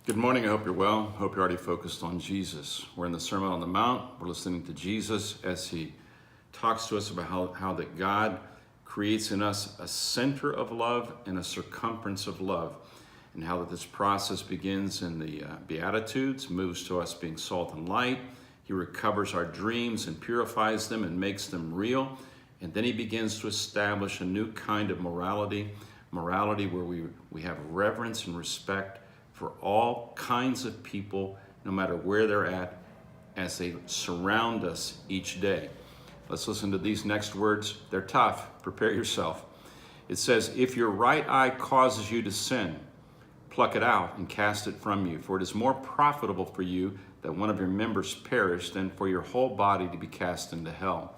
Good morning. I hope you're well. Hope you're already focused on Jesus. We're in the Sermon on the Mount. We're listening to Jesus as he talks to us about how that God creates in us a center of love and a circumference of love, and how that this process begins in the Beatitudes, moves to us being salt and light. He recovers our dreams and purifies them and makes them real. And then he begins to establish a new kind of morality where we have reverence and respect for all kinds of people, no matter where they're at, as they surround us each day. Let's listen to these next words. They're tough. Prepare yourself. It says, if your right eye causes you to sin, pluck it out and cast it from you, for it is more profitable for you that one of your members perish than for your whole body to be cast into hell.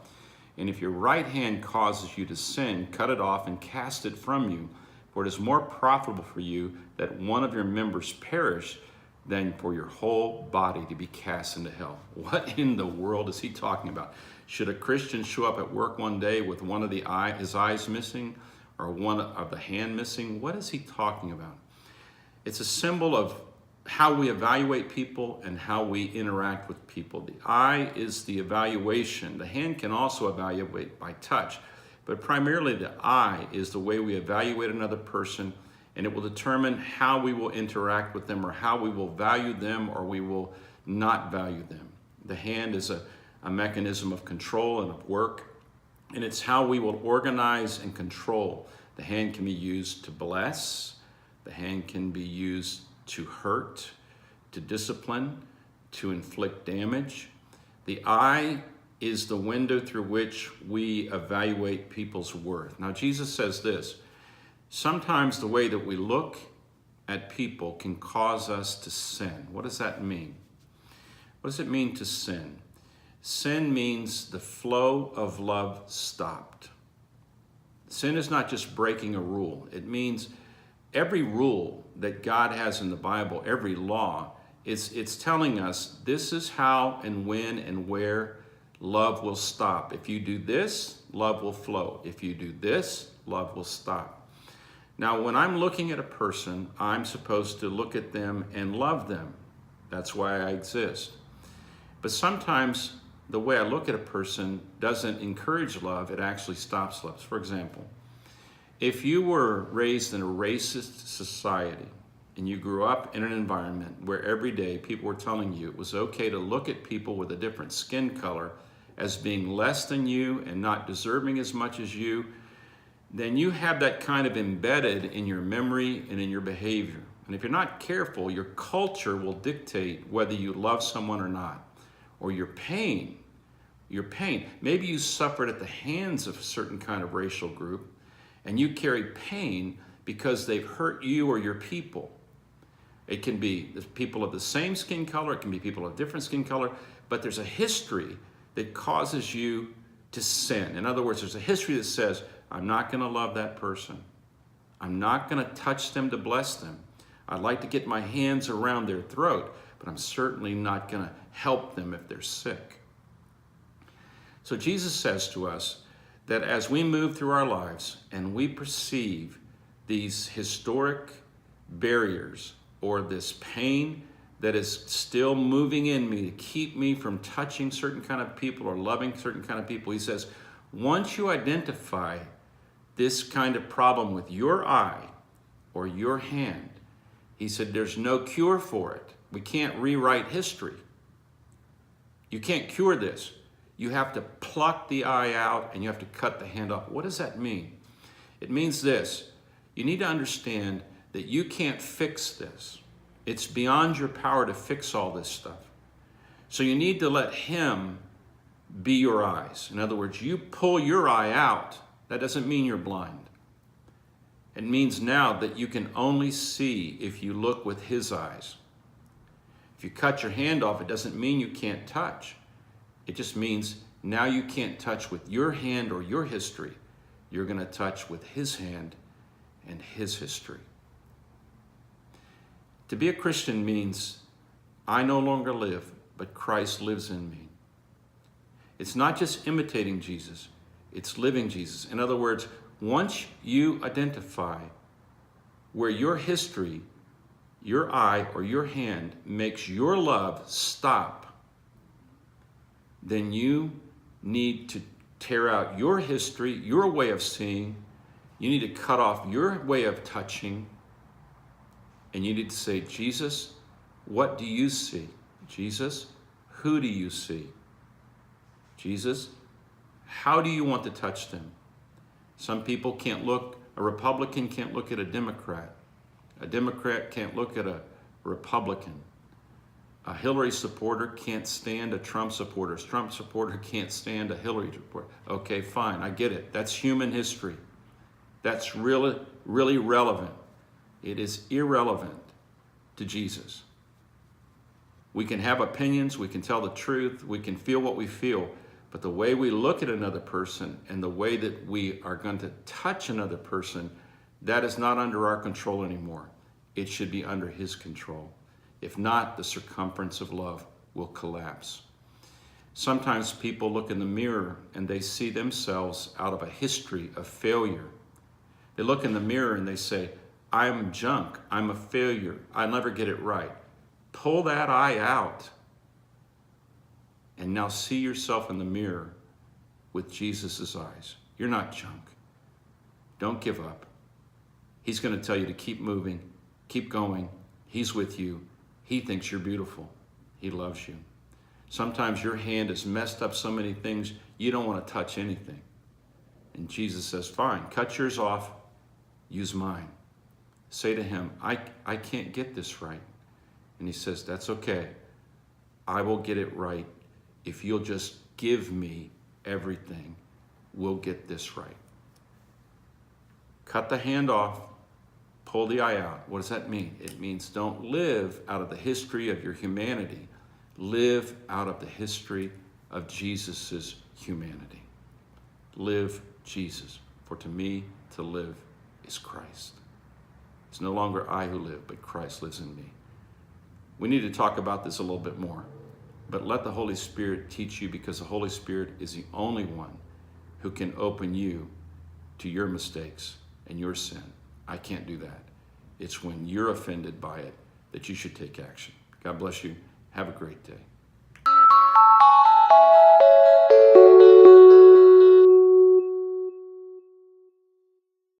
And if your right hand causes you to sin, cut it off and cast it from you, for it is more profitable for you that one of your members perish than for your whole body to be cast into hell. What in the world is he talking about? Should a Christian show up at work one day with one of his eyes missing or one of the hand missing? What is he talking about? It's a symbol of how we evaluate people and how we interact with people. The eye is the evaluation. The hand can also evaluate by touch, but primarily the eye is the way we evaluate another person, and it will determine how we will interact with them or how we will value them or we will not value them. The hand is a mechanism of control and of work, and it's how we will organize and control. The hand can be used to bless. The hand can be used to hurt, to discipline, to inflict damage. The eye is the window through which we evaluate people's worth. Now, Jesus says this, sometimes the way that we look at people can cause us to sin. What does that mean? What does it mean to sin? Sin means the flow of love stopped. Sin is not just breaking a rule. It means every rule that God has in the Bible, every law, it's telling us this is how and when and where love will stop. If you do this, love will flow. If you do this, love will stop. Now, when I'm looking at a person, I'm supposed to look at them and love them. That's why I exist. But sometimes the way I look at a person doesn't encourage love, it actually stops love. For example, if you were raised in a racist society and you grew up in an environment where every day people were telling you it was okay to look at people with a different skin color as being less than you and not deserving as much as you, then you have that kind of embedded in your memory and in your behavior. And if you're not careful, your culture will dictate whether you love someone or not, or your pain. Maybe you suffered at the hands of a certain kind of racial group, and you carry pain because they've hurt you or your people. It can be people of the same skin color, it can be people of different skin color, but there's a history that causes you to sin. In other words, there's a history that says, I'm not gonna love that person. I'm not gonna touch them to bless them. I'd like to get my hands around their throat, but I'm certainly not gonna help them if they're sick. So Jesus says to us that as we move through our lives and we perceive these historic barriers or this pain that is still moving in me to keep me from touching certain kind of people or loving certain kind of people, he says, once you identify this kind of problem with your eye or your hand, he said, there's no cure for it. We can't rewrite history. You can't cure this. You have to pluck the eye out and you have to cut the hand off. What does that mean? It means this. You need to understand that you can't fix this. It's beyond your power to fix all this stuff. So you need to let him be your eyes. In other words, you pull your eye out. That doesn't mean you're blind. It means now that you can only see if you look with his eyes. If you cut your hand off, it doesn't mean you can't touch. It just means now you can't touch with your hand or your history. You're going to touch with his hand and his history. To be a Christian means I no longer live, but Christ lives in me. It's not just imitating Jesus, it's living Jesus. In other words, once you identify where your history your eye or your hand makes your love stop, then you need to tear out your history, your way of seeing. You need to cut off your way of touching. And you need to say, Jesus, what do you see? Jesus, who do you see? Jesus, how do you want to touch them? Some people can't look, a Republican can't look at a Democrat. A Democrat can't look at a Republican. A Hillary supporter can't stand a Trump supporter. A Trump supporter can't stand a Hillary supporter. Okay, fine, I get it. That's human history. That's really, really relevant. It is irrelevant to Jesus. We can have opinions, we can tell the truth, we can feel what we feel, but the way we look at another person and the way that we are going to touch another person, that is not under our control anymore. It should be under his control. If not, the circumference of love will collapse. Sometimes people look in the mirror and they see themselves out of a history of failure. They look in the mirror and they say, I'm junk, I'm a failure, I never get it right. Pull that eye out and now see yourself in the mirror with Jesus' eyes. You're not junk. Don't give up. He's going to tell you to keep moving, keep going. He's with you. He thinks you're beautiful. He loves you. Sometimes your hand has messed up so many things, you don't want to touch anything. And Jesus says, fine, cut yours off, use mine. Say to him, I can't get this right. And he says, that's okay. I will get it right. If you'll just give me everything, we'll get this right. Cut the hand off, pull the eye out. What does that mean? It means don't live out of the history of your humanity. Live out of the history of Jesus's humanity. Live Jesus. For to me, to live is Christ. It's no longer I who live, but Christ lives in me. We need to talk about this a little bit more, but let the Holy Spirit teach you, because the Holy Spirit is the only one who can open you to your mistakes and your sin. I can't do that. It's when you're offended by it that you should take action. God bless you. Have a great day.